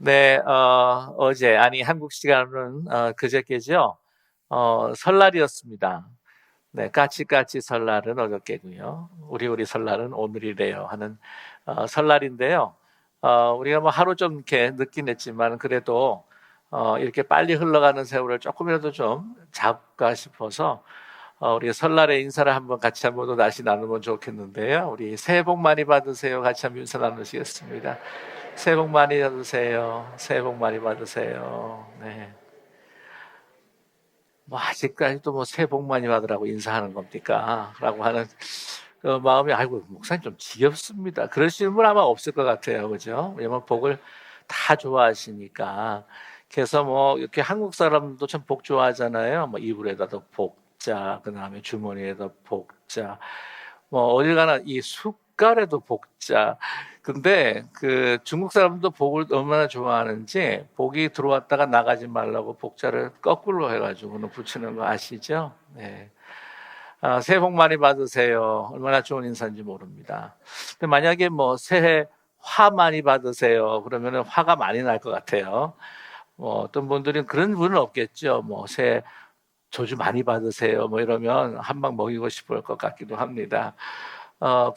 네, 어제, 아니, 한국 시간으로는 그저께죠. 설날이었습니다. 네, 까치까치 설날은 어저께고요. 우리 설날은 오늘이래요 하는 설날인데요. 우리가 뭐 하루 좀 이렇게 늦긴 했지만 그래도 이렇게 빨리 흘러가는 세월을 조금이라도 좀 잡까 싶어서 우리 설날에 인사를 한번 같이 한번 또 다시 나누면 좋겠는데요. 우리 새해 복 많이 받으세요. 같이 한번 인사 나누시겠습니다. 새해 복 많이 받으세요. 새해 복 많이 받으세요. 네. 뭐 아직까지도 뭐 새해 복 많이 받으라고 인사하는 겁니까? 라고 하는 그 마음이 아이고 목사님 좀 지겹습니다. 그러시는 분 아마 없을 것 같아요. 그죠? 왜냐면 복을 다 좋아하시니까. 그래서 뭐 이렇게 한국 사람도 참 복 좋아하잖아요. 뭐 이불에다도 복자, 그다음에 주머니에다 복자, 뭐 어딜 가나 이 숟갈에도 복자. 근데 그 중국 사람도 복을 얼마나 좋아하는지 복이 들어왔다가 나가지 말라고 복자를 거꾸로 해가지고는 붙이는 거 아시죠? 네. 새해 복 많이 받으세요. 얼마나 좋은 인사인지 모릅니다. 근데 만약에 뭐 새해 화 많이 받으세요. 그러면은 화가 많이 날 것 같아요. 뭐 어떤 분들은 그런 분은 없겠죠. 뭐 새해 조주 많이 받으세요. 뭐 이러면 한 방 먹이고 싶을 것 같기도 합니다.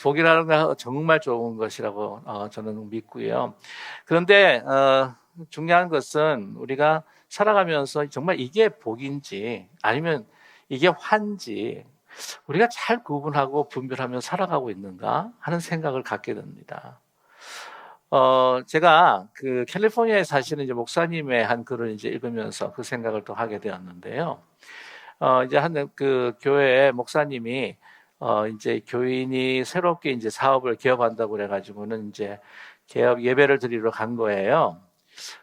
복이라는 건 정말 좋은 것이라고 저는 믿고요. 그런데 중요한 것은 우리가 살아가면서 정말 이게 복인지 아니면 이게 환지 우리가 잘 구분하고 분별하며 살아가고 있는가 하는 생각을 갖게 됩니다. 제가 그 캘리포니아에 사시는 이제 목사님의 한 글을 이제 읽으면서 그 생각을 또 하게 되었는데요. 이제 한 그 교회 목사님이 이제 교인이 새롭게 이제 사업을 개업한다고 그래가지고는 이제 개업 예배를 드리러 간 거예요.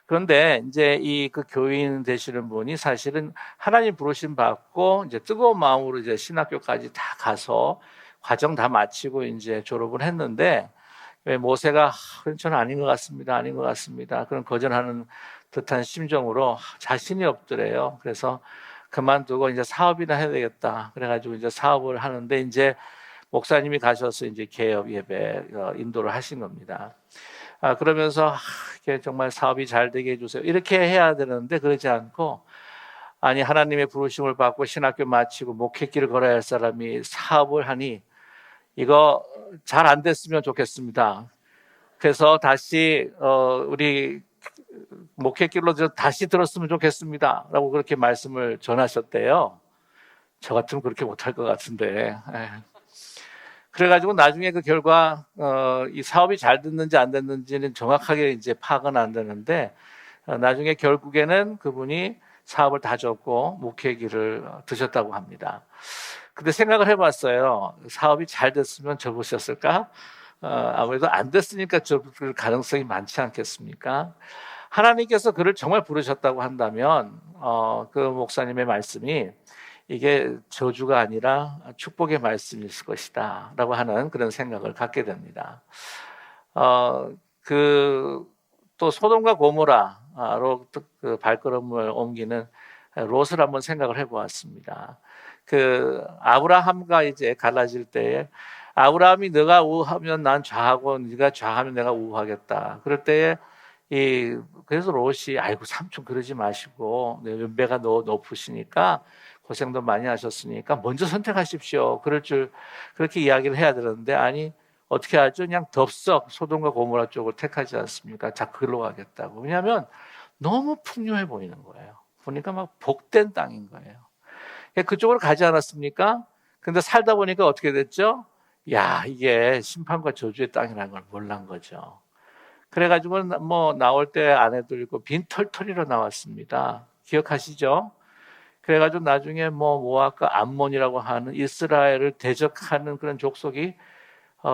그런데 이제 이 그 교인 되시는 분이 사실은 하나님 부르심 받고 이제 뜨거운 마음으로 이제 신학교까지 다 가서 과정 다 마치고 이제 졸업을 했는데 왜 모세가 그건 저는 아닌 것 같습니다. 아닌 것 같습니다. 그런 거절하는 듯한 심정으로 자신이 없더래요. 그래서 그만두고 이제 사업이나 해야 되겠다. 그래가지고 이제 사업을 하는데 이제 목사님이 가셔서 이제 개업 예배 인도를 하신 겁니다. 그러면서 이렇게 정말 사업이 잘 되게 해주세요. 이렇게 해야 되는데 그러지 않고 아니 하나님의 부르심을 받고 신학교 마치고 목회길을 걸어야 할 사람이 사업을 하니 이거 잘 안 됐으면 좋겠습니다. 그래서 다시 우리 목회길로 다시 들었으면 좋겠습니다. 라고 그렇게 말씀을 전하셨대요. 저 같으면 그렇게 못할 것 같은데. 그래가지고 나중에 그 결과 이 사업이 잘 됐는지 안 됐는지는 정확하게 이제 파악은 안 되는데 나중에 결국에는 그분이 사업을 다 접고 목회길을 드셨다고 합니다. 근데 생각을 해봤어요. 사업이 잘 됐으면 접으셨을까? 아무래도 안 됐으니까 접을 가능성이 많지 않겠습니까? 하나님께서 그를 정말 부르셨다고 한다면 그 목사님의 말씀이 이게 저주가 아니라 축복의 말씀일 것이다 라고 하는 그런 생각을 갖게 됩니다. 또 소돔과 고모라로 그 발걸음을 옮기는 롯을 한번 생각을 해보았습니다. 그 아브라함과 이제 갈라질 때에 아브라함이 너가 우하면 난 좌하고 네가 좌하면 내가 우하겠다. 그럴 때에 그래서 롯이 아이고 삼촌 그러지 마시고 연배가 높으시니까 고생도 많이 하셨으니까 먼저 선택하십시오. 그렇게 이야기를 해야 되는데 아니 어떻게 하죠? 그냥 덥석 소돔과 고모라 쪽을 택하지 않습니까? 자 그걸로 가겠다고. 왜냐하면 너무 풍요해 보이는 거예요. 보니까 막 복된 땅인 거예요. 그쪽으로 가지 않았습니까? 근데 살다 보니까 어떻게 됐죠? 야 이게 심판과 저주의 땅이라는 걸 몰란 거죠. 그래가지고 뭐 나올 때 아내도 있고 빈털터리로 나왔습니다. 기억하시죠? 그래가지고 나중에 뭐 모압과 암몬이라고 하는 이스라엘을 대적하는 그런 족속이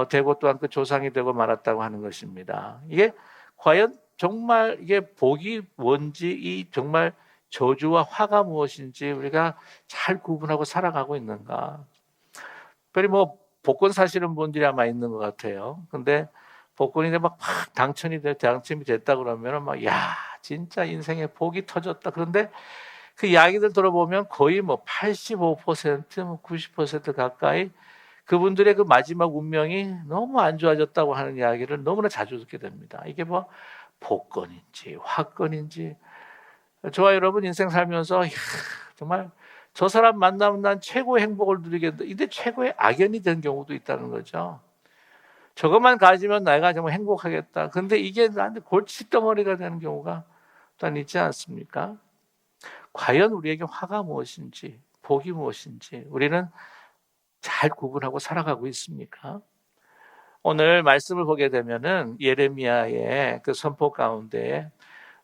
되고 또한 그 조상이 되고 말았다고 하는 것입니다. 이게 과연 정말 이게 복이 뭔지 이 정말 저주와 화가 무엇인지 우리가 잘 구분하고 살아가고 있는가? 특별히 뭐 복권 사시는 분들이 아마 있는 것 같아요. 근데 복권이 막 당첨이 됐다 그러면 막 야 진짜 인생에 복이 터졌다. 그런데 그 이야기들 들어보면 거의 뭐 85%, 뭐 90% 가까이 그분들의 그 마지막 운명이 너무 안 좋아졌다고 하는 이야기를 너무나 자주 듣게 됩니다. 이게 뭐 복권인지 화권인지. 저와 여러분 인생 살면서 정말 저 사람 만나면 난 최고의 행복을 누리겠는데 이게 최고의 악연이 된 경우도 있다는 거죠. 저것만 가지면 내가 정말 행복하겠다. 근데 이게 나한테 골칫덩어리가 되는 경우가 또한 있지 않습니까? 과연 우리에게 화가 무엇인지 복이 무엇인지 우리는 잘 구분하고 살아가고 있습니까? 오늘 말씀을 보게 되면은 예레미야의 그 선포 가운데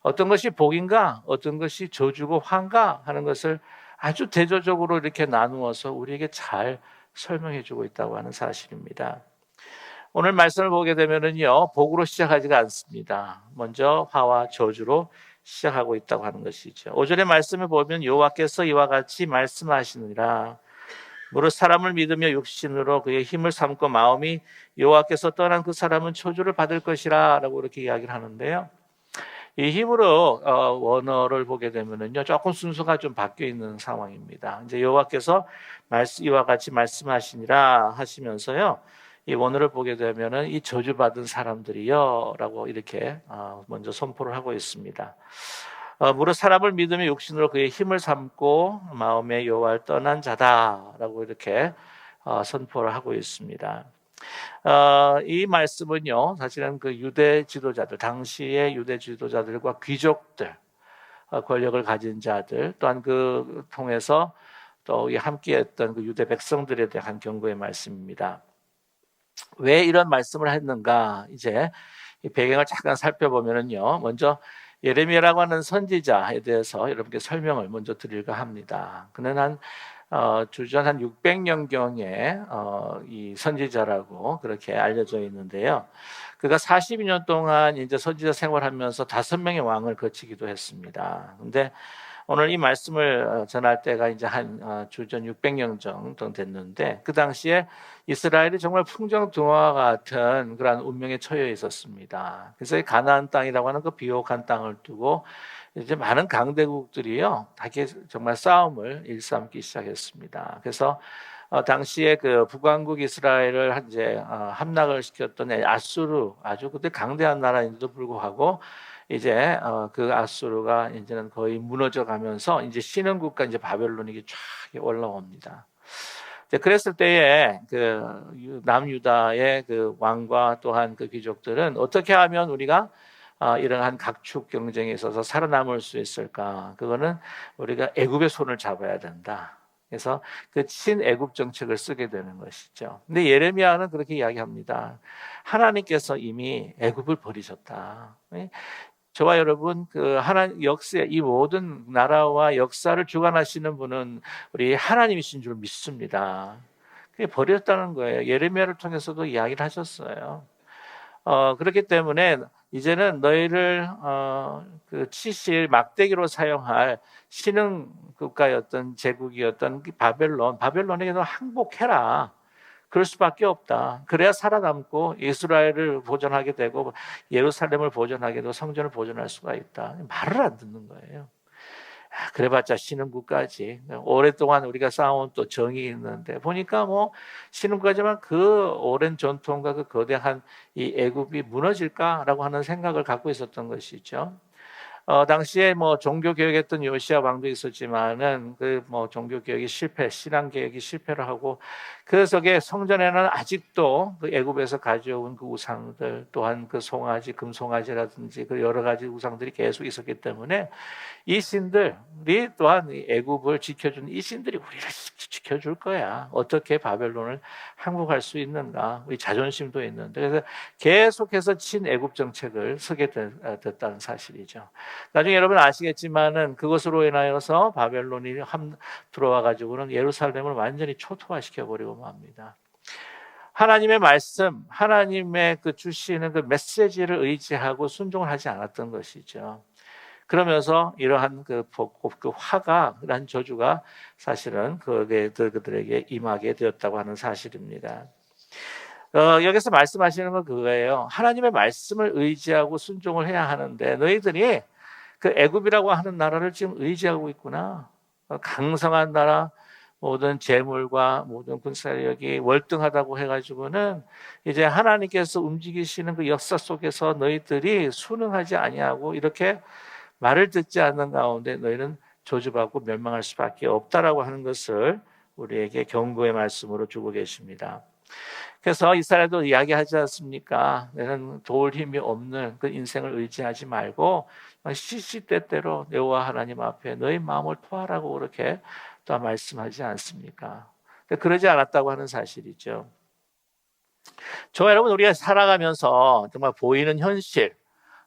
어떤 것이 복인가, 어떤 것이 저주고 화인가 하는 것을 아주 대조적으로 이렇게 나누어서 우리에게 잘 설명해 주고 있다고 하는 사실입니다. 오늘 말씀을 보게 되면은요, 복으로 시작하지가 않습니다. 먼저 화와 저주로 시작하고 있다고 하는 것이죠. 5절의 말씀을 보면 여호와께서 이와 같이 말씀하시느니라. 무릇 사람을 믿으며 육신으로 그의 힘을 삼고 마음이 여호와께서 떠난 그 사람은 저주를 받을 것이라 라고 이렇게 이야기를 하는데요. 이 히브리 원어를 보게 되면은요, 조금 순서가 좀 바뀌어 있는 상황입니다. 이제 여호와께서 이와 같이 말씀하시니라 하시면서요, 이 원어를 보게 되면은 이 저주받은 사람들이요라고 이렇게 먼저 선포를 하고 있습니다. 무릇 사람을 믿으며 육신으로 그의 힘을 삼고 마음에 여호와를 떠난 자다라고 이렇게 선포를 하고 있습니다. 이 말씀은요, 사실은 그 유대 지도자들, 당시의 유대 지도자들과 귀족들, 권력을 가진 자들, 또한 그 통해서 또 함께했던 그 유대 백성들에 대한 경고의 말씀입니다. 왜 이런 말씀을 했는가? 이제 이 배경을 잠깐 살펴보면요, 먼저 예레미야라고 하는 선지자에 대해서 여러분께 설명을 먼저 드릴까 합니다. 그는 주전 한 600년경에 이 선지자라고 그렇게 알려져 있는데요. 그가 42년 동안 이제 선지자 생활하면서 5명의 왕을 거치기도 했습니다. 근데 오늘 이 말씀을 전할 때가 이제 한 주전 600년 정도 됐는데 그 당시에 이스라엘이 정말 풍정등화와 같은 그러한 운명에 처해 있었습니다. 그래서 이 가나안 땅이라고 하는 그 비옥한 땅을 두고 이제 많은 강대국들이요, 다 정말 싸움을 일삼기 시작했습니다. 그래서 당시에 그 북왕국 이스라엘을 이제 함락을 시켰던 아수르, 아주 그때 강대한 나라인데도 불구하고 이제 그 아수르가 이제는 거의 무너져 가면서 이제 신흥국가 이제 바벨론이 쫙 올라옵니다. 그랬을 때에 그 남유다의 그 왕과 또한 그 귀족들은 어떻게 하면 우리가 이러한 각축 경쟁에 있어서 살아남을 수 있을까? 그거는 우리가 애굽의 손을 잡아야 된다. 그래서 그 친애굽 정책을 쓰게 되는 것이죠. 근데 예레미야는 그렇게 이야기합니다. 하나님께서 이미 애굽을 버리셨다. 저와 여러분, 그 하나님 역사의 이 모든 나라와 역사를 주관하시는 분은 우리 하나님이신 줄 믿습니다. 그게 버렸다는 거예요. 예레미야를 통해서도 이야기를 하셨어요. 그렇기 때문에 이제는 너희를 그 치실 막대기로 사용할 신흥 국가였던 제국이었던 바벨론에게도 항복해라. 그럴 수밖에 없다. 그래야 살아남고 이스라엘을 보존하게 되고 예루살렘을 보존하게 되고 성전을 보존할 수가 있다. 말을 안 듣는 거예요. 그래봤자 신흥국가지. 오랫동안 우리가 쌓아온 또 정이 있는데 보니까 뭐 신흥국가지만 그 오랜 전통과 그 거대한 이 애굽이 무너질까라고 하는 생각을 갖고 있었던 것이죠. 당시에 뭐 종교 개혁했던 요시야 왕도 있었지만은 그 뭐 종교 개혁이 신앙 개혁이 실패를 하고 그 속에 성전에는 아직도 그 애굽에서 가져온 그 우상들 또한 그 송아지, 금송아지라든지 그 여러 가지 우상들이 계속 있었기 때문에 이 신들이 또한 애굽을 지켜준 이 신들이 우리를 지켜줄 거야. 어떻게 바벨론을 항복할 수 있는가? 우리 자존심도 있는데 그래서 계속해서 친애굽 정책을 쓰게 됐다는 사실이죠. 나중에 여러분 아시겠지만은 그것으로 인하여서 바벨론이 들어와 가지고는 예루살렘을 완전히 초토화시켜 버리고 맙니다. 하나님의 말씀, 하나님의 그 주시는 그 메시지를 의지하고 순종을 하지 않았던 것이죠. 그러면서 이러한 그 화가, 그러한 저주가 사실은 그들에게 임하게 되었다고 하는 사실입니다. 여기서 말씀하시는 건 그거예요. 하나님의 말씀을 의지하고 순종을 해야 하는데 너희들이 그 애굽이라고 하는 나라를 지금 의지하고 있구나. 강성한 나라, 모든 재물과 모든 군사력이 월등하다고 해가지고는 이제 하나님께서 움직이시는 그 역사 속에서 너희들이 순응하지 아니하고 이렇게 말을 듣지 않는 가운데 너희는 저주받고 멸망할 수밖에 없다라고 하는 것을 우리에게 경고의 말씀으로 주고 계십니다. 그래서 이스라엘도 이야기하지 않습니까? 너는 도울 힘이 없는 그 인생을 의지하지 말고 시시때때로 여호와 하나님 앞에 너희 마음을 토하라고 그렇게 또 말씀하지 않습니까? 그러지 않았다고 하는 사실이죠. 저 여러분, 우리가 살아가면서 정말 보이는 현실,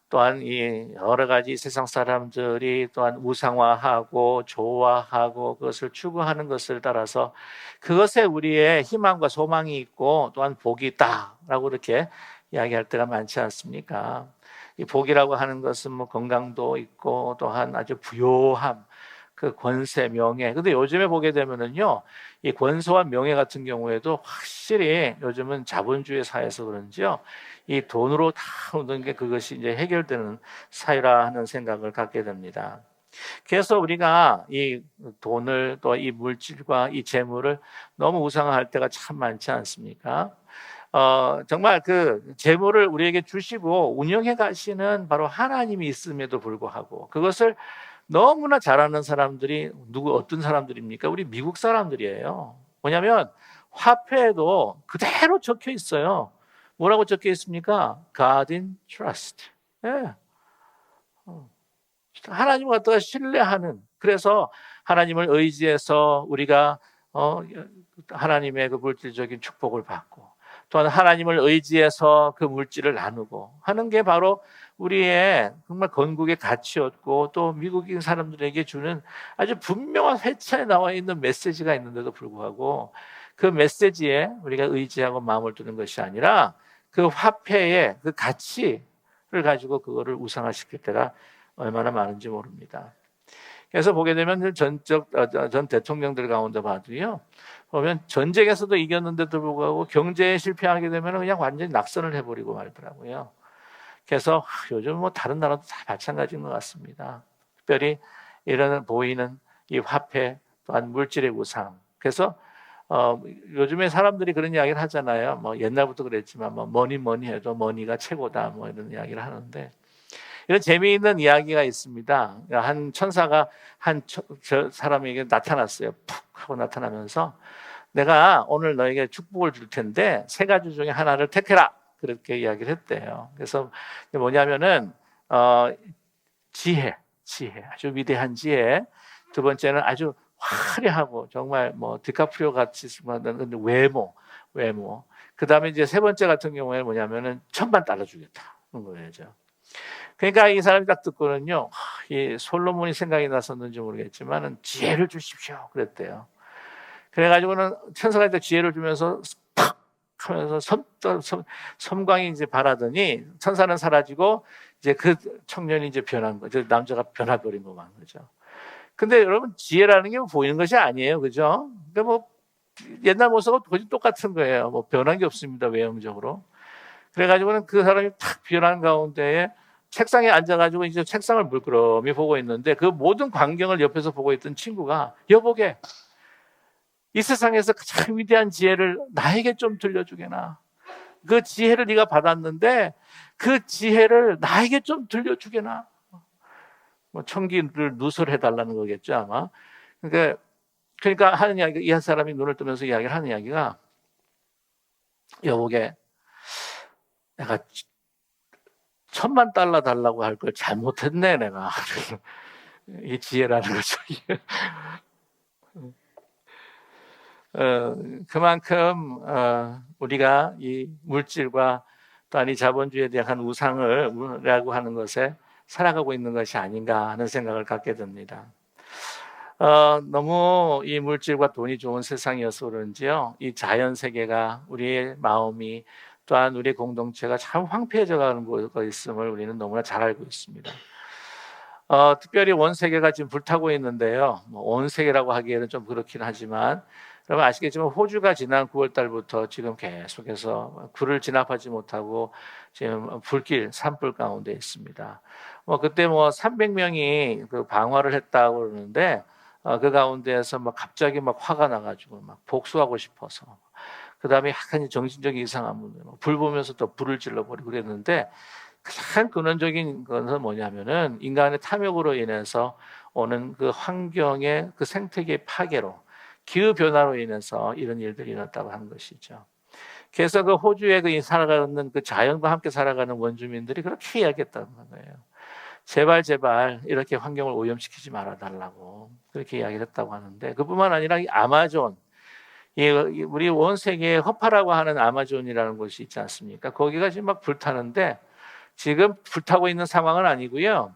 또한 이 여러 가지 세상 사람들이 또한 우상화하고 좋아하고 그것을 추구하는 것을 따라서 그것에 우리의 희망과 소망이 있고 또한 복이 있다라고 이렇게 이야기할 때가 많지 않습니까? 이 복이라고 하는 것은 뭐 건강도 있고 또한 아주 부요함, 그 권세, 명예. 근데 요즘에 보게 되면은요, 이 권세와 명예 같은 경우에도 확실히 요즘은 자본주의 사회에서 그런지요, 이 돈으로 다 모든 게 그것이 이제 해결되는 사회라 하는 생각을 갖게 됩니다. 그래서 우리가 이 돈을 또 이 물질과 이 재물을 너무 우상화할 때가 참 많지 않습니까? 정말 그 재물을 우리에게 주시고 운영해 가시는 바로 하나님이 있음에도 불구하고 그것을 너무나 잘하는 사람들이 어떤 사람들입니까? 우리 미국 사람들이에요. 뭐냐면 화폐에도 그대로 적혀 있어요. 뭐라고 적혀 있습니까? God in trust. 예. 하나님을 갖다가 신뢰하는. 그래서 하나님을 의지해서 우리가 하나님의 그 물질적인 축복을 받고 또한 하나님을 의지해서 그 물질을 나누고 하는 게 바로 우리의 정말 건국의 가치였고 또 미국인 사람들에게 주는 아주 분명한 회차에 나와 있는 메시지가 있는데도 불구하고 그 메시지에 우리가 의지하고 마음을 두는 것이 아니라 그 화폐의 그 가치를 가지고 그거를 우상화시킬 때가 얼마나 많은지 모릅니다. 그래서 보게 되면 전 대통령들 가운데 봐도요, 보면 전쟁에서도 이겼는데도 불구하고 경제에 실패하게 되면 그냥 완전히 낙선을 해버리고 말더라고요. 그래서 요즘 뭐 다른 나라도 다 마찬가지인 것 같습니다. 특별히 이런 보이는 이 화폐 또한 물질의 우상. 그래서 요즘에 사람들이 그런 이야기를 하잖아요. 뭐 옛날부터 그랬지만 뭐 뭐니 해도 머니가 최고다 뭐 이런 이야기를 하는데 이런 재미있는 이야기가 있습니다. 한 천사가 저 사람에게 나타났어요. 푹 하고 나타나면서 내가 오늘 너에게 축복을 줄 텐데 세 가지 중에 하나를 택해라. 그렇게 이야기를 했대요. 그래서 뭐냐면은 지혜, 아주 위대한 지혜. 두 번째는 아주 화려하고 정말 뭐 디카프리오 같이 쓰는 외모. 그 다음에 이제 세 번째 같은 경우에는 뭐냐면은 천만 따라주겠다. 그런 거죠. 그러니까 이 사람이 딱 듣고는요, 이 솔로몬이 생각이 났었는지 모르겠지만 지혜를 주십시오. 그랬대요. 그래가지고는 천사가 지혜를 주면서 팍 하면서 섬광이 이제 바라더니 천사는 사라지고 이제 그 청년이 이제 변한 거죠. 남자가 변화버린 거만 거죠. 근데 여러분 지혜라는 게 보이는 것이 아니에요, 그죠? 그러니까 뭐 옛날 모습하고 거의 똑같은 거예요. 뭐 변한 게 없습니다, 외형적으로. 그래가지고는 그 사람이 탁 변한 가운데에 책상에 앉아가지고 이제 책상을 물끄러미 보고 있는데 그 모든 광경을 옆에서 보고 있던 친구가 여보게 이 세상에서 가장 위대한 지혜를 나에게 좀 들려주게나. 그 지혜를 네가 받았는데 그 지혜를 나에게 좀 들려주게나. 뭐 청기를 누설해달라는 거겠죠 아마. 그러니까 하는 이야기, 이 한 사람이 눈을 뜨면서 이야기를 하는 이야기가 여보게 내가 $10,000 달라고 할 걸 잘못했네 내가. 이 지혜라는 거죠. 그만큼 우리가 이 물질과 또한 이 자본주의에 대한 우상을라고 하는 것에 살아가고 있는 것이 아닌가 하는 생각을 갖게 됩니다. 너무 이 물질과 돈이 좋은 세상이어서 그런지요, 이 자연 세계가 우리의 마음이 또한 우리의 공동체가 참 황폐해져 가는 거 있음을 우리는 너무나 잘 알고 있습니다. 특별히 온 세계가 지금 불타고 있는데요. 온 세계라고 하기에는 좀 그렇긴 하지만 여러분 아시겠지만 호주가 지난 9월 달부터 지금 계속해서 굴을 진압하지 못하고 지금 산불 가운데 있습니다. 그때 300명이 그 방화를 했다고 그러는데 그 가운데에서 막 갑자기 막 화가 나가지고 막 복수하고 싶어서 그 다음에 약간 정신적인 이상한 문제, 불 보면서 또 불을 질러버리고 그랬는데 가장 근원적인 것은 뭐냐면은 인간의 탐욕으로 인해서 오는 그 환경의 그 생태계 파괴로 기후 변화로 인해서 이런 일들이 일어났다고 하는 것이죠. 그래서 그 호주에 그 살아가는 그 자연과 함께 살아가는 원주민들이 그렇게 이야기했다는 거예요. 제발 제발 이렇게 환경을 오염시키지 말아 달라고 그렇게 이야기를 했다고 하는데 그뿐만 아니라 이 아마존 우리 온 세계에 허파라고 하는 아마존이라는 곳이 있지 않습니까? 거기가 지금 막 불타는데 지금 불타고 있는 상황은 아니고요.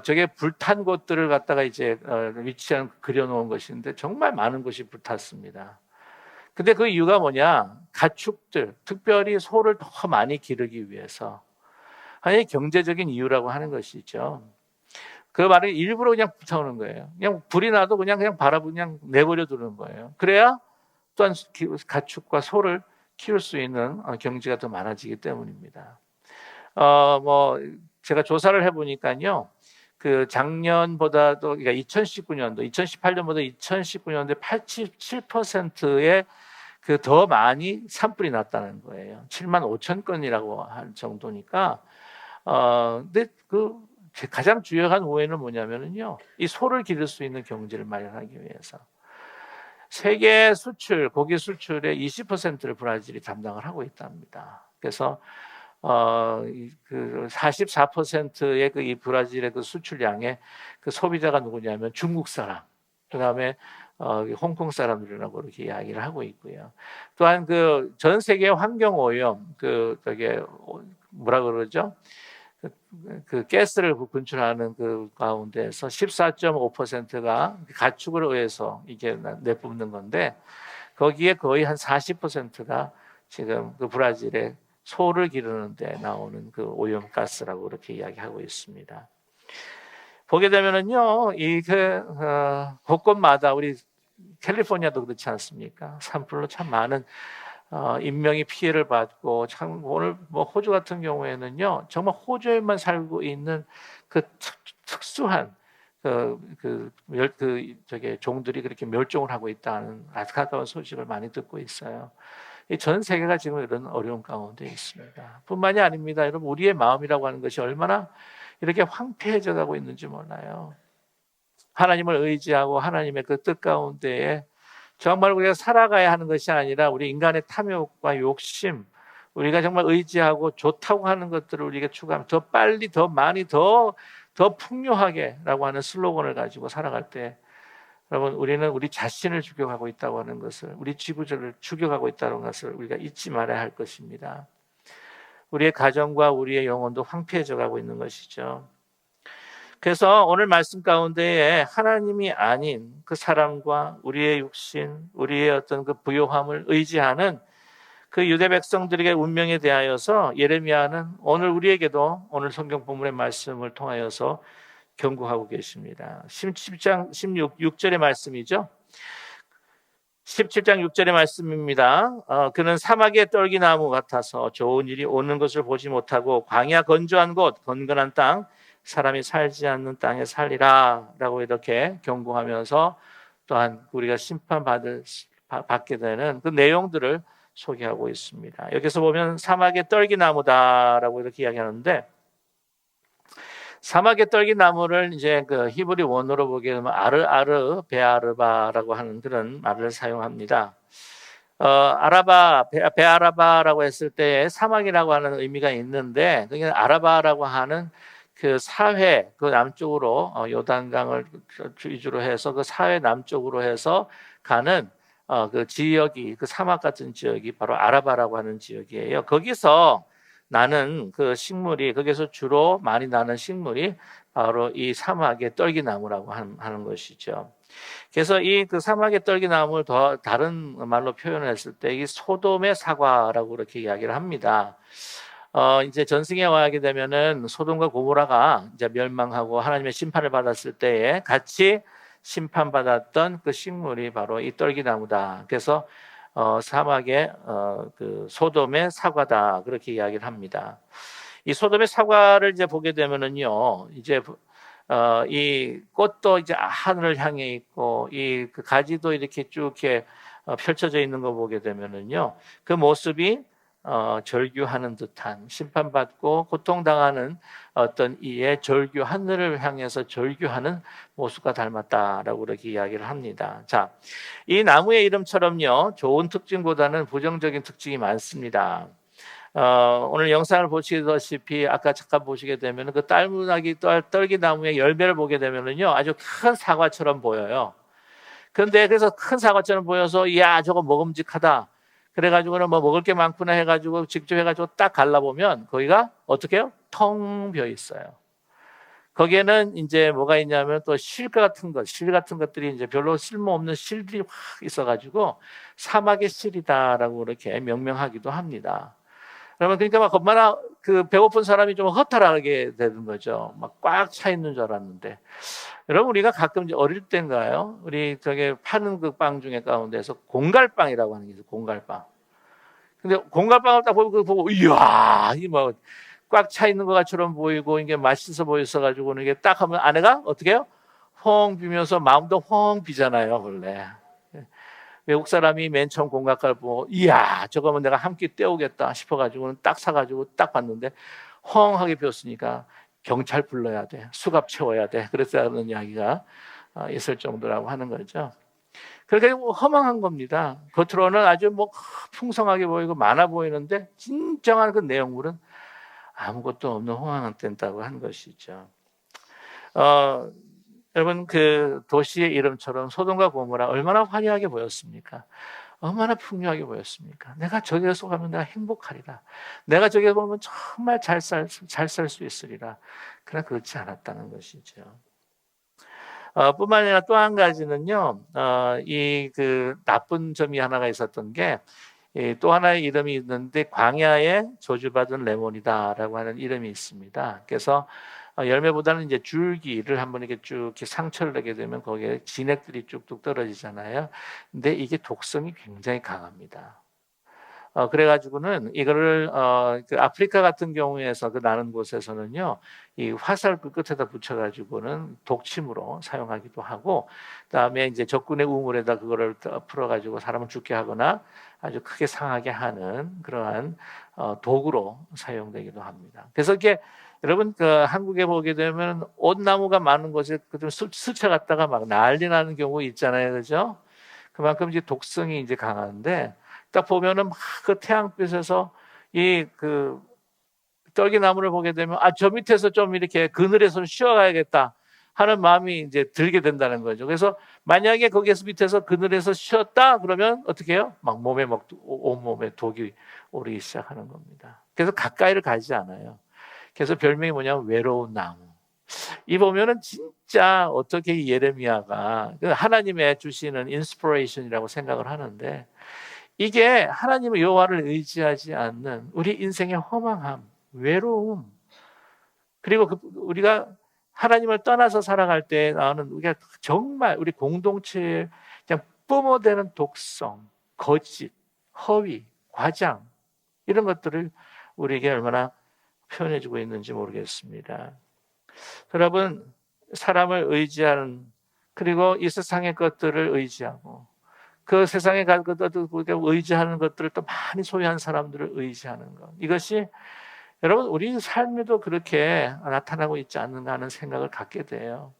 저게 불탄 곳들을 갖다가 이제 위치한 그려놓은 것인데 정말 많은 곳이 불탔습니다. 근데 그 이유가 뭐냐? 가축들, 특별히 소를 더 많이 기르기 위해서 아니 경제적인 이유라고 하는 것이죠. 그 말을 일부러 그냥 불타오는 거예요. 그냥 불이 나도 그냥 바라 그냥 내버려 두는 거예요. 그래야 또한 가축과 소를 키울 수 있는 경지가 더 많아지기 때문입니다. 뭐 제가 조사를 해보니까요, 그 작년보다도 그러니까 2019년도, 2018년보다 2019년도에 87%의 그 더 많이 산불이 났다는 거예요. 7만 5천 건이라고 할 정도니까. 근데 그 가장 주요한 오해는 뭐냐면요, 이 소를 기를 수 있는 경지를 마련하기 위해서. 세계 수출, 고기 수출의 20%를 브라질이 담당을 하고 있답니다. 그래서 그 44%의 그 이 브라질의 그 수출량의 그 소비자가 누구냐면 중국 사람, 그 다음에 홍콩 사람들이라고 이렇게 이야기를 하고 있고요. 또한 그 전 세계 환경 오염, 그 저게 뭐라 그러죠? 그 가스를 분출하는 그 가운데서 14.5%가 가축을 의해서 이게 내뿜는 건데 거기에 거의 한 40%가 지금 그 브라질의 소를 기르는데 나오는 그 오염가스라고 그렇게 이야기하고 있습니다. 보게 되면은요, 곳곳마다 우리 캘리포니아도 그렇지 않습니까? 산불로 참 많은 인명이 피해를 받고 참 오늘 뭐 호주 같은 경우에는요, 정말 호주에만 살고 있는 그 특수한 저게 종들이 그렇게 멸종을 하고 있다는 안타까운 소식을 많이 듣고 있어요. 전 세계가 지금 이런 어려운 가운데 있습니다. 뿐만이 아닙니다. 여러분, 우리의 마음이라고 하는 것이 얼마나 이렇게 황폐해져 가고 있는지 몰라요. 하나님을 의지하고 하나님의 그 뜻 가운데에 정말 우리가 살아가야 하는 것이 아니라 우리 인간의 탐욕과 욕심, 우리가 정말 의지하고 좋다고 하는 것들을 우리가 추구하면 더 빨리, 더 많이, 더 풍요하게라고 하는 슬로건을 가지고 살아갈 때 여러분, 우리는 우리 자신을 죽여가고 있다고 하는 것을, 우리 지구를 죽여가고 있다는 것을 우리가 잊지 말아야 할 것입니다. 우리의 가정과 우리의 영혼도 황폐해져 가고 있는 것이죠. 그래서 오늘 말씀 가운데에 하나님이 아닌 그 사람과 우리의 육신, 우리의 어떤 그 부요함을 의지하는 그 유대 백성들에게 운명에 대하여서 예레미야는 오늘 우리에게도 오늘 성경 본문의 말씀을 통하여서 경고하고 계십니다. 17장 6절의 말씀이죠. 17장 6절의 말씀입니다. 그는 사막의 떨기나무 같아서 좋은 일이 오는 것을 보지 못하고 광야 건조한 곳, 건건한 땅, 사람이 살지 않는 땅에 살리라 라고 이렇게 경고하면서 또한 우리가 받게 되는 그 내용들을 소개하고 있습니다. 여기서 보면 사막의 떨기나무다라고 이렇게 이야기하는데 사막의 떨기나무를 이제 그 히브리 원어로 보게 되면 아르아르 베아르바라고 하는 그런 말을 사용합니다. 베아라바라고 했을 때 사막이라고 하는 의미가 있는데 그게 아라바라고 하는 그 사회 그 남쪽으로 요단강을 위주로 해서 그 사회 남쪽으로 해서 가는 그 지역이 그 사막 같은 지역이 바로 아라바라고 하는 지역이에요. 거기서 나는 그 식물이 거기서 주로 많이 나는 식물이 바로 이 사막의 떨기나무라고 하는 것이죠. 그래서 이 그 사막의 떨기나무를 더 다른 말로 표현했을 때 이 소돔의 사과라고 그렇게 이야기를 합니다. 이제 전승에 와게 되면은 소돔과 고모라가 이제 멸망하고 하나님의 심판을 받았을 때에 같이 심판받았던 그 식물이 바로 이 떨기나무다. 그래서 사막의 그 소돔의 사과다 그렇게 이야기를 합니다. 이 소돔의 사과를 이제 보게 되면은요, 이제 이 꽃도 이제 하늘을 향해 있고 그 가지도 이렇게 쭉 이렇게 펼쳐져 있는 거 보게 되면은요, 그 모습이 절규하는 듯한, 심판받고 고통당하는 어떤 이의 절규, 하늘을 향해서 절규하는 모습과 닮았다라고 그렇게 이야기를 합니다. 자, 이 나무의 이름처럼요, 좋은 특징보다는 부정적인 특징이 많습니다. 오늘 영상을 보시다시피 아까 잠깐 보시게 되면 그 딸무나기 떨기나무의 열매를 보게 되면은요, 아주 큰 사과처럼 보여요. 그런데 그래서 큰 사과처럼 보여서 야, 저거 먹음직하다. 그래가지고는 뭐 먹을 게 많구나 해가지고 직접 해가지고 딱 갈라보면 거기가 어떻게 해요? 텅 비어 있어요. 거기에는 이제 뭐가 있냐면 또 실 같은 것들이 이제 별로 쓸모없는 실들이 확 있어가지고 사막의 실이다라고 그렇게 명명하기도 합니다. 그러면 그러니까 막 얼마나 그 배고픈 사람이 좀 허탈하게 되는 거죠. 막 꽉 차 있는 줄 알았는데. 여러분, 우리가 가끔 이제 어릴 때인가요? 우리 저게 파는 그 빵 중에 가운데서 공갈빵이라고 하는 게 있어요. 공갈빵. 근데 공갈빵을 딱 보고 보고 이야, 이 뭐 꽉 차 있는 것처럼 보이고 이게 맛있어 보였어 가지고는 이게 딱 하면 안에가 어떻게 해요? 펑 비면서 마음도 펑 비잖아요, 원래. 외국 사람이 맨 처음 공갈빵을 보고 이야, 저거면 내가 한 끼 때우겠다 싶어 가지고는 딱 사 가지고 딱 봤는데 헝하게 비었으니까 경찰 불러야 돼. 수갑 채워야 돼. 그랬다는 이야기가 있을 정도라고 하는 거죠. 그렇게 허망한 겁니다. 겉으로는 아주 뭐 풍성하게 보이고 많아 보이는데 진정한 그 내용물은 아무것도 없는 허망한 때다고 하는 것이죠. 여러분, 그 도시의 이름처럼 소돔과 고모라 얼마나 화려하게 보였습니까? 얼마나 풍요하게 보였습니까? 내가 저기서 가면 내가 행복하리라. 내가 저기에 보면 정말 잘 살 수 있으리라. 그러나 그렇지 않았다는 것이죠. 뿐만 아니라 또 한 가지는요, 이 그 나쁜 점이 하나가 있었던 게, 또 하나의 이름이 있는데 광야에 저주받은 레몬이다라고 하는 이름이 있습니다. 그래서 열매보다는 이제 줄기를 한번 이렇게 쭉 이렇게 상처를 내게 되면 거기에 진액들이 쭉쭉 떨어지잖아요. 근데 이게 독성이 굉장히 강합니다. 그래가지고는 이거를 그 아프리카 같은 경우에서 그 나는 곳에서는요, 이 화살 그 끝에다 붙여가지고는 독침으로 사용하기도 하고, 그다음에 이제 적군의 우물에다 그거를 풀어가지고 사람을 죽게 하거나 아주 크게 상하게 하는 그러한 도구로 사용되기도 합니다. 그래서 이게 여러분 그 한국에 보게 되면 온나무가 많은 곳에 좀 스쳐갔다가 막 난리 나는 경우 있잖아요, 그죠? 그만큼 이제 독성이 이제 강한데. 딱 보면은 막 그 태양빛에서 이 그 떨기나무를 보게 되면 저 밑에서 좀 이렇게 그늘에서 쉬어가야겠다 하는 마음이 이제 들게 된다는 거죠. 그래서 만약에 거기에서 밑에서 그늘에서 쉬었다 그러면 어떻게 해요? 막 몸에 막 온몸에 독이 오르기 시작하는 겁니다. 그래서 가까이를 가지 않아요. 그래서 별명이 뭐냐면 외로운 나무. 이 보면은 진짜 어떻게 예레미야가 하나님의 주시는 인스피레이션이라고 생각을 하는데, 이게 하나님의 여호와를 의지하지 않는 우리 인생의 허망함, 외로움, 그리고 우리가 하나님을 떠나서 살아갈 때 나오는 우리가 정말 우리 공동체에 그냥 뿜어대는 독성, 거짓, 허위, 과장, 이런 것들을 우리에게 얼마나 표현해주고 있는지 모르겠습니다. 여러분, 사람을 의지하는, 그리고 이 세상의 것들을 의지하고 그 세상에 갈 것들을 의지하는 것들을 또 많이 소유한 사람들을 의지하는 것, 이것이 여러분 우리 삶에도 그렇게 나타나고 있지 않는가 하는 생각을 갖게 돼요.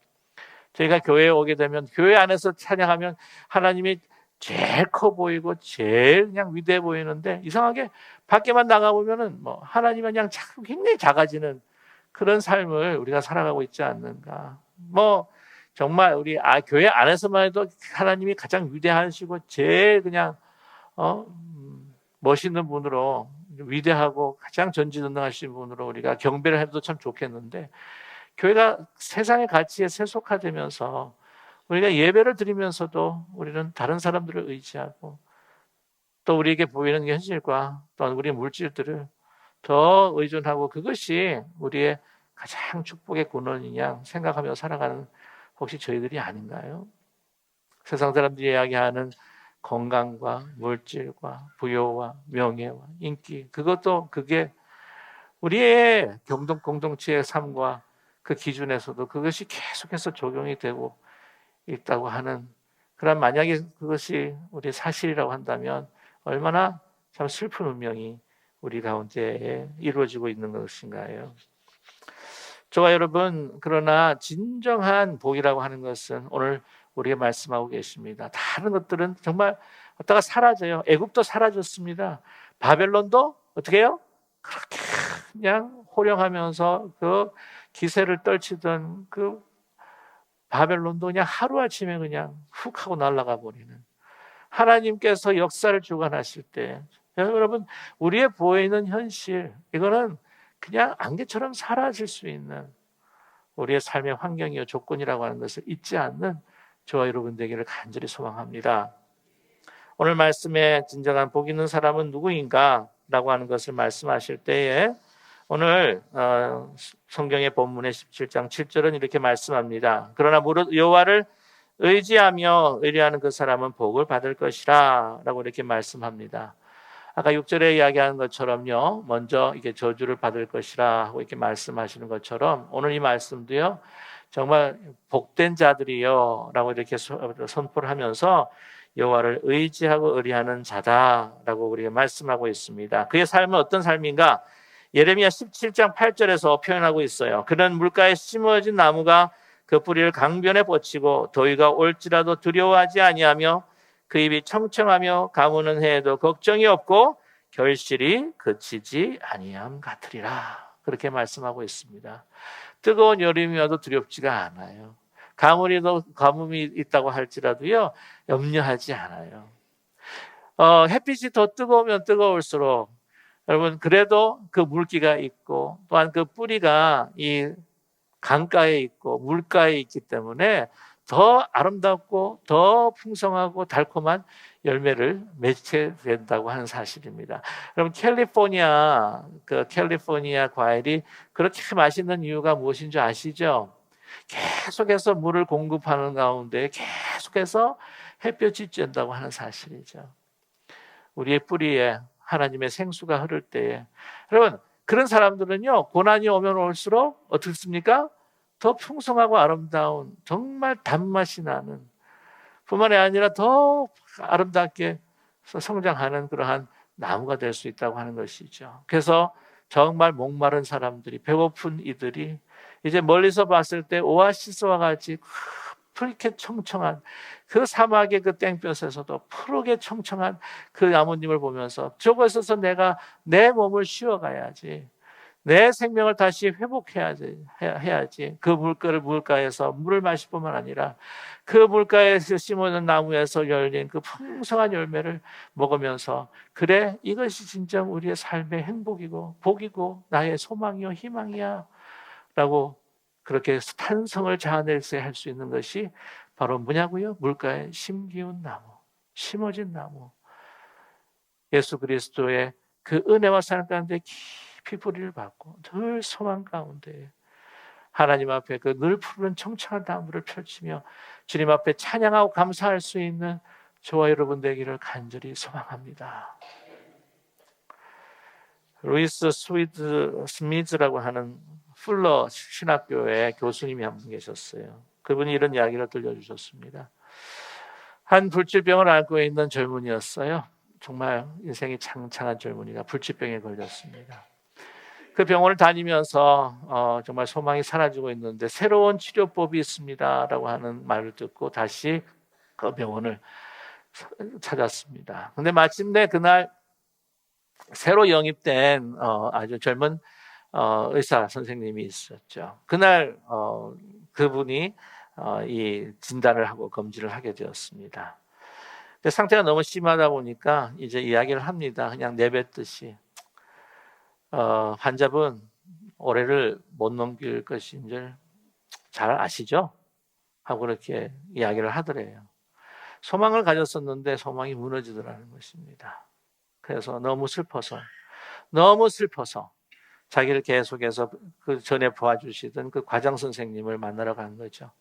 저희가 교회에 오게 되면 교회 안에서 찬양하면 하나님이 제일 커 보이고 제일 그냥 위대해 보이는데, 이상하게 밖에만 나가보면은 뭐 하나님은 그냥 굉장히 작아지는 그런 삶을 우리가 살아가고 있지 않는가. 뭐 정말 우리 교회 안에서만 해도 하나님이 가장 위대하시고 제일 그냥 멋있는 분으로, 위대하고 가장 전지전능하신 분으로 우리가 경배를 해도 참 좋겠는데, 교회가 세상의 가치에 세속화되면서 우리가 예배를 드리면서도 우리는 다른 사람들을 의지하고 또 우리에게 보이는 현실과 또 우리의 물질들을 더 의존하고, 그것이 우리의 가장 축복의 근원이냐 생각하며 살아가는 혹시 저희들이 아닌가요? 세상 사람들이 이야기하는 건강과 물질과 부여와 명예와 인기, 그게 우리의 공동체의 삶과 그 기준에서도 그것이 계속해서 적용이 되고 있다고 하는, 그런, 만약에 그것이 우리 사실이라고 한다면 얼마나 참 슬픈 운명이 우리 가운데 이루어지고 있는 것인가요? 저와 여러분, 그러나 진정한 복이라고 하는 것은 오늘 우리가 말씀하고 계십니다. 다른 것들은 정말 어디다가 사라져요. 애굽도 사라졌습니다. 바벨론도 어떻게 해요? 그렇게 그냥 호령하면서 그 기세를 떨치던 그 바벨론도 그냥 하루아침에 그냥 훅 하고 날아가 버리는, 하나님께서 역사를 주관하실 때 여러분, 우리의 보이는 현실, 이거는 그냥 안개처럼 사라질 수 있는 우리의 삶의 환경이요 조건이라고 하는 것을 잊지 않는 저와 여러분 되기를 간절히 소망합니다. 오늘 말씀에 진정한 복 있는 사람은 누구인가? 라고 하는 것을 말씀하실 때에 오늘 성경의 본문의 17장 7절은 이렇게 말씀합니다. 그러나 무릇 여호와를 의지하며 의뢰하는 그 사람은 복을 받을 것이라 라고 이렇게 말씀합니다. 아까 6절에 이야기하는 것처럼요, 먼저 이게 저주를 받을 것이라 하고 이렇게 말씀하시는 것처럼 오늘 이 말씀도요, 정말 복된 자들이요 라고 이렇게 선포를 하면서 여호와를 의지하고 의뢰하는 자다라고 우리가 말씀하고 있습니다. 그의 삶은 어떤 삶인가? 예레미야 17장 8절에서 표현하고 있어요. 그는 물가에 심어진 나무가 그 뿌리를 강변에 뻗치고 더위가 올지라도 두려워하지 아니하며 그 입이 청청하며 가무는 해에도 걱정이 없고 결실이 그치지 아니함 같으리라. 그렇게 말씀하고 있습니다. 뜨거운 여름이 와도 두렵지가 않아요. 가뭄이 있다고 할지라도요, 염려하지 않아요. 햇빛이 더 뜨거우면 뜨거울수록 여러분, 그래도 그 물기가 있고 또한 그 뿌리가 이 강가에 있고 물가에 있기 때문에 더 아름답고 더 풍성하고 달콤한 열매를 맺게 된다고 하는 사실입니다. 여러분, 캘리포니아 과일이 그렇게 맛있는 이유가 무엇인 줄 아시죠? 계속해서 물을 공급하는 가운데 계속해서 햇볕이 쬐다고 하는 사실이죠. 우리의 뿌리에 하나님의 생수가 흐를 때에, 여러분, 그런 사람들은요, 고난이 오면 올수록 어떻습니까? 더 풍성하고 아름다운, 정말 단맛이 나는, 뿐만이 아니라 더 아름답게 성장하는 그러한 나무가 될 수 있다고 하는 것이죠. 그래서 정말 목마른 사람들이, 배고픈 이들이 이제 멀리서 봤을 때 오아시스와 같이 푸르게 청청한 그 사막의 그 땡볕에서도 푸르게 청청한 그 나무님을 보면서 저곳에서 내가 내 몸을 쉬어가야지, 내 생명을 다시 해야지. 그 물가에서 물을 마실 뿐만 아니라 그 물가에서 심어놓은 나무에서 열린 그 풍성한 열매를 먹으면서, 그래, 이것이 진정 우리의 삶의 행복이고 복이고 나의 소망이요 희망이야 라고 그렇게 탄성을 자아낼수 할 수 있는 것이 바로 뭐냐고요? 물가에 심기운 나무, 심어진 나무, 예수 그리스도의 그 은혜와 사랑 가운데 깊이 뿌리를 받고 늘 소망 가운데 하나님 앞에 그 늘 푸른 청청한 나무를 펼치며 주님 앞에 찬양하고 감사할 수 있는 저와 여러분 되기를 간절히 소망합니다. 루이스 스미즈라고 하는 풀러 신학교의 교수님이 한 분 계셨어요. 그분이 이런 이야기를 들려주셨습니다. 한 불치병을 앓고 있는 젊은이였어요. 정말 인생이 창창한 젊은이가 불치병에 걸렸습니다. 그 병원을 다니면서 정말 소망이 사라지고 있는데 새로운 치료법이 있습니다라고 하는 말을 듣고 다시 그 병원을 찾았습니다. 근데 마침내 그날 새로 영입된 아주 젊은 의사 선생님이 있었죠. 그날 그분이 이 진단을 하고 검진을 하게 되었습니다. 근데 상태가 너무 심하다 보니까 이제 이야기를 합니다. 그냥 내뱉듯이 환자분 올해를 못 넘길 것인 줄 잘 아시죠? 하고 그렇게 이야기를 하더래요. 소망을 가졌었는데 소망이 무너지더라는 것입니다. 그래서 너무 슬퍼서 자기를 계속해서 그 전에 도와주시던 그 과장 선생님을 만나러 간 거죠.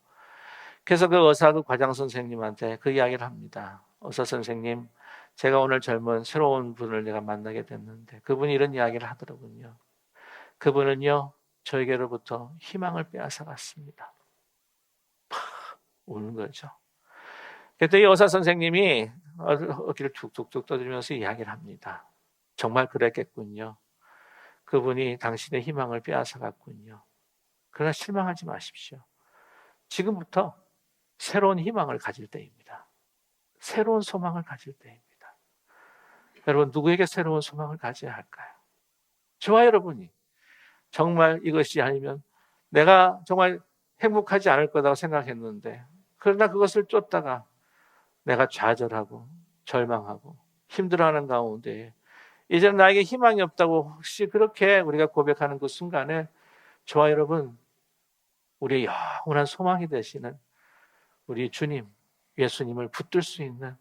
그래서 그 의사 그 과장 선생님한테 그 이야기를 합니다. 의사 선생님, 제가 오늘 젊은 새로운 분을 내가 만나게 됐는데, 그분이 이런 이야기를 하더라고요. 그분은요, 저에게로부터 희망을 빼앗아갔습니다. 우는 거죠. 그때 이 의사 선생님이 어깨를 툭툭툭 떠들면서 이야기를 합니다. 정말 그랬겠군요. 그분이 당신의 희망을 빼앗아갔군요. 그러나 실망하지 마십시오. 지금부터 새로운 희망을 가질 때입니다. 새로운 소망을 가질 때입니다. 여러분, 누구에게 새로운 소망을 가져야 할까요? 저와 여러분이 정말 이것이 아니면 내가 정말 행복하지 않을 거라고 생각했는데, 그러나 그것을 쫓다가 내가 좌절하고 절망하고 힘들어하는 가운데 이제는 나에게 희망이 없다고 혹시 그렇게 우리가 고백하는 그 순간에 저와 여러분, 우리의 영원한 소망이 되시는 우리 주님, 예수님을 붙들 수 있는,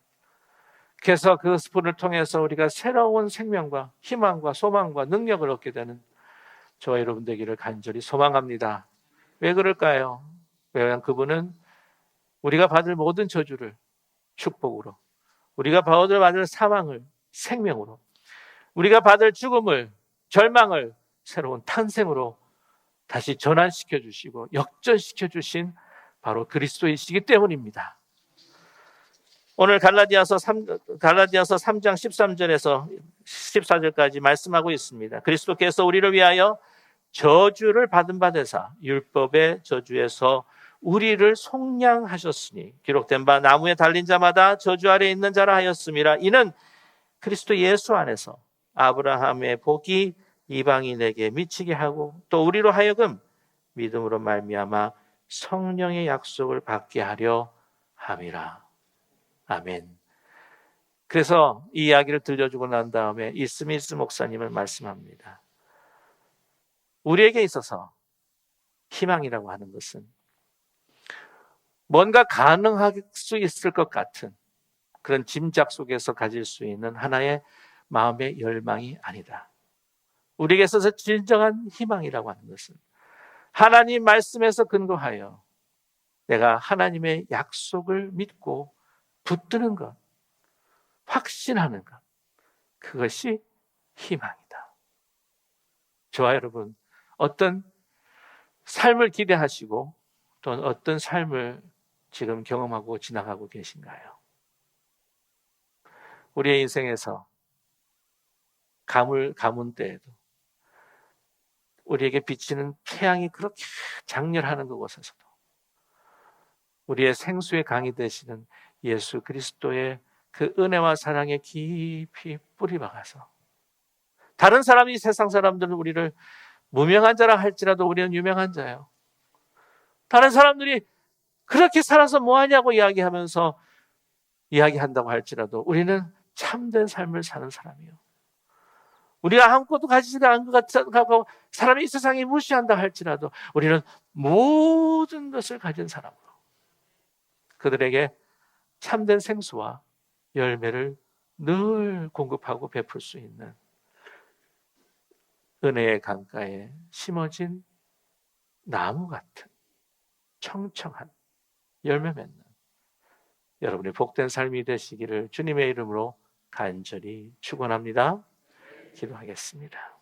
그래서 그 스푼을 통해서 우리가 새로운 생명과 희망과 소망과 능력을 얻게 되는 저와 여러분 되기를 간절히 소망합니다. 왜 그럴까요? 왜냐하면 그분은 우리가 받을 모든 저주를 축복으로, 우리가 받을 사망을 생명으로, 우리가 받을 죽음을, 절망을 새로운 탄생으로 다시 전환시켜 주시고 역전시켜 주신 바로 그리스도이시기 때문입니다. 오늘 갈라디아서 3장 13절에서 14절까지 말씀하고 있습니다. 그리스도께서 우리를 위하여 저주를 받은 바 되사 율법의 저주에서 우리를 속량하셨으니 기록된 바 나무에 달린 자마다 저주 아래 있는 자라 하였음이라. 이는 그리스도 예수 안에서 아브라함의 복이 이방인에게 미치게 하고 또 우리로 하여금 믿음으로 말미암아 성령의 약속을 받게 하려 함이라. 아멘. 그래서 이 이야기를 들려주고 난 다음에 이 스미스 목사님은 말씀합니다. 우리에게 있어서 희망이라고 하는 것은 뭔가 가능할 수 있을 것 같은 그런 짐작 속에서 가질 수 있는 하나의 마음의 열망이 아니다. 우리에게 있어서 진정한 희망이라고 하는 것은 하나님 말씀에서 근거하여 내가 하나님의 약속을 믿고 붙드는 것, 확신하는 것, 그것이 희망이다. 저와 여러분, 어떤 삶을 기대하시고 또는 어떤 삶을 지금 경험하고 지나가고 계신가요? 우리의 인생에서 가문 때에도 우리에게 비치는 태양이 그렇게 장렬하는 그곳에서도 우리의 생수의 강이 되시는 예수 그리스도의 그 은혜와 사랑에 깊이 뿌리 박아서 다른 사람이, 세상 사람들은 우리를 무명한 자라 할지라도 우리는 유명한 자예요. 다른 사람들이 그렇게 살아서 뭐하냐고 이야기한다고 할지라도 우리는 참된 삶을 사는 사람이에요. 우리가 아무것도 가지지가 않은 것 같고 사람이 이 세상에 무시한다 할지라도 우리는 모든 것을 가진 사람으로 그들에게 참된 생수와 열매를 늘 공급하고 베풀 수 있는 은혜의 강가에 심어진 나무 같은 청청한 열매 맺는 여러분의 복된 삶이 되시기를 주님의 이름으로 간절히 축원합니다. 기도하겠습니다.